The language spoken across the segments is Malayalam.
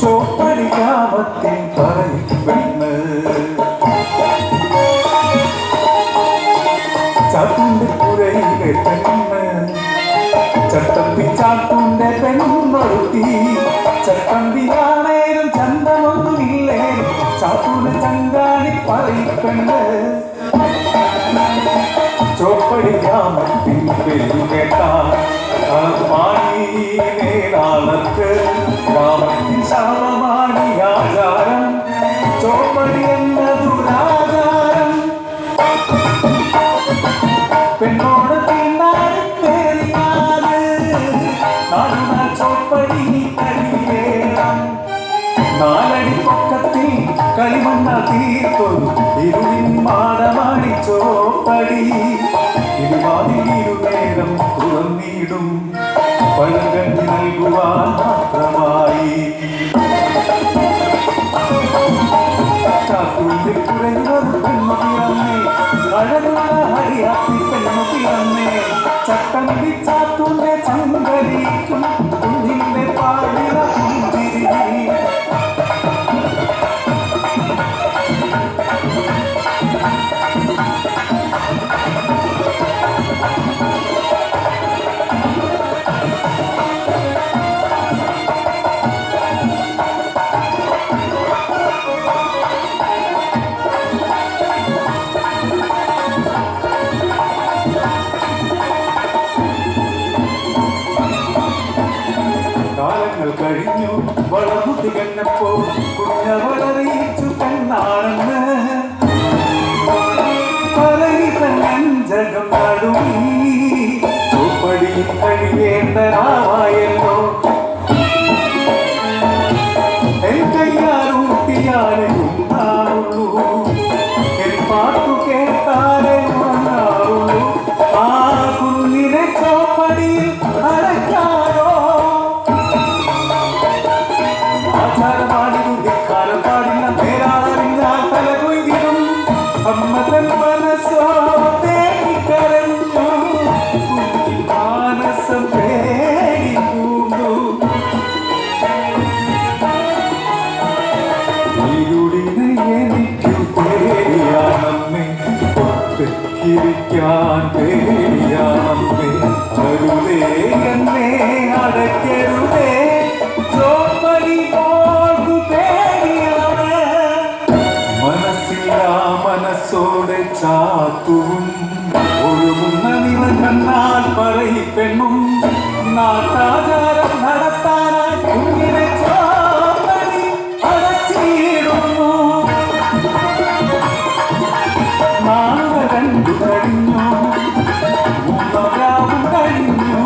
ചോപ്പടി ഗ്രാമത്തിൻ പറയിപ്പെണ്ണ് ചാത്തുന്റെ പുരയിലെ പെണ്ണ് ചട്ടമ്പി ചാത്തുന്റെ പെണ്ണൊരുത്തി ചട്ടമ്പിയാണേലും ചന്തമൊന്നുമില്ലേലും ചാത്തൂന് ചങ്കാണി പറയിപ്പെണ്ണ് ചോപ്പടി ഗ്രാമത്തിൻ പേരു കേട്ടാൽ പാടി മേലാളർക്ക് ഗ്രാമത്തിൻ ശാപമാണി ആചാരം ചോപ്പടി എന്നതുരാചാരം പെണ്ണോട് തീണ്ടാടി പേരിനാല് നാടുന്ന ചോപ്പടി കഴിയേണം നാലടി പൊക്കത്തിൽ കളിമണ്ണ തീർത്തൊരു ഇരുളിൻ മാടമാണി ചോപ്പടി ഇരുവാതിലിരുനേരം തുറന്നിടും പഴങ്കഞ്ഞി നൽകുവാൻ മാത്രമായി ചാത്തുള്ളിൽ കുറഞ്ഞൊരു പെണ്ണു പിറന്നേ അഴകുള്ള ഹരിയാത്തി പെണ്ണു പിറന്നേ ചട്ടമ്പി ചാത്തൂന്റെ ചങ്കലിക്കും കുഞ്ഞിന്റെ പാടിന പുഞ്ചിരി കഴിഞ്ഞു വളർന്നു തികഞ്ഞപ്പോ കുഞ്ഞവളറിയിച്ചു കണ്ണാണെന്ന് പറയിതഞ്ചകം നടുവി ചോപ്പടി കഴിയേണ്ടതാവായല്ലോ എൻ കയ്യാറൂട്ടിയാലെ ഉണ്ടാവുള്ളൂ എൻ പാട്ടു കേട്ടാലെ ഉറങ്ങാറുള്ളൂ ആ കുഞ്ഞിനെ ചോപ്പടിയിൽ അടയ്ക്കാനോ പാടില്ല പേരാറിഞ്ഞാൽ തല കൊയ്തിടും അമ്മതൻ മനസ്സോ തേടിക്കരഞ്ഞു മാനസം പേടി പൂണ്ടു ഇരുളിനെ എനിക്കു പേടിയാണമ്മേ ഒറ്റയ്ക്കിരിക്കാൻ പേടിയാണമ്മേ അരുതേ എന്നെ അടയ്ക്കരുതേ മനസ്സോടെ ചാത്തുവും ഒഴുകുന്ന നിറഞ്ഞാൽ പറയിപ്പെണ്ണും നാട്ടാചാരം നടത്താനായി കുഞ്ഞിനെ ചോപ്പടി അടച്ചിടുന്നു നാളെ രണ്ടു കഴിഞ്ഞു മൂന്നാം കഴിഞ്ഞു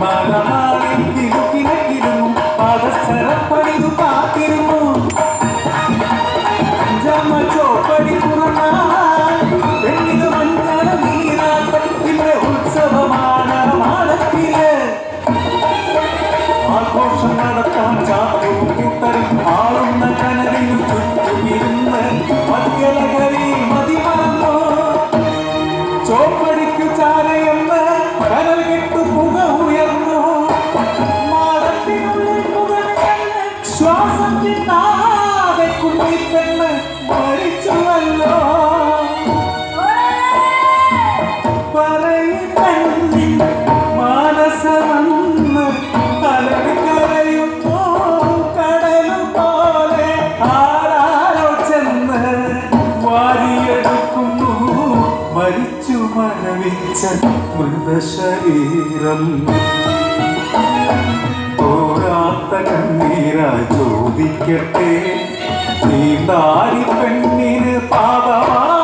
മലനാളിൽ കിലുക്കിലക്കിരുന്നു പാദസരപ്പണിതു കാത്തിരുന്നു ചോപ്പടി പെണ്ണിന് മഞ്ഞള നീരാട്ടത്തിന്റെ ഉത്സവമാണ് മാടത്തില് ആഘോഷം നടത്താൻ ചാത്തും കിട്ടരും ആളുന്ന കനലിൽ ചുറ്റുമിരുന്ന് മദ്യലഹരി മതിമറന്നു ചോപ്പടിക്കു ചാരയെന്ന് കനൽ കെട്ടു പുക ഉയർന്നു മാടത്തിനുള്ളിൽ പുക ശ്വാസം കിട്ടാതെ കുട്ടിപ്പെണ്ണ് മരിച്ചുവല്ലോ പറയിപ്പെണ്ണിൻ മാനസമെന്ന് അലറിക്കരയുന്നു കടലു പോലെ ആരാരോ ചെന്ന് വാരിയെടുക്കുന്നു മരിച്ചു മരവിച്ച മൃതശരീരം തോരാത്ത കണ്ണീരായി ചോദിക്കട്ടെ നീണ്ടാരി പെണ്ണിന് പാപമാ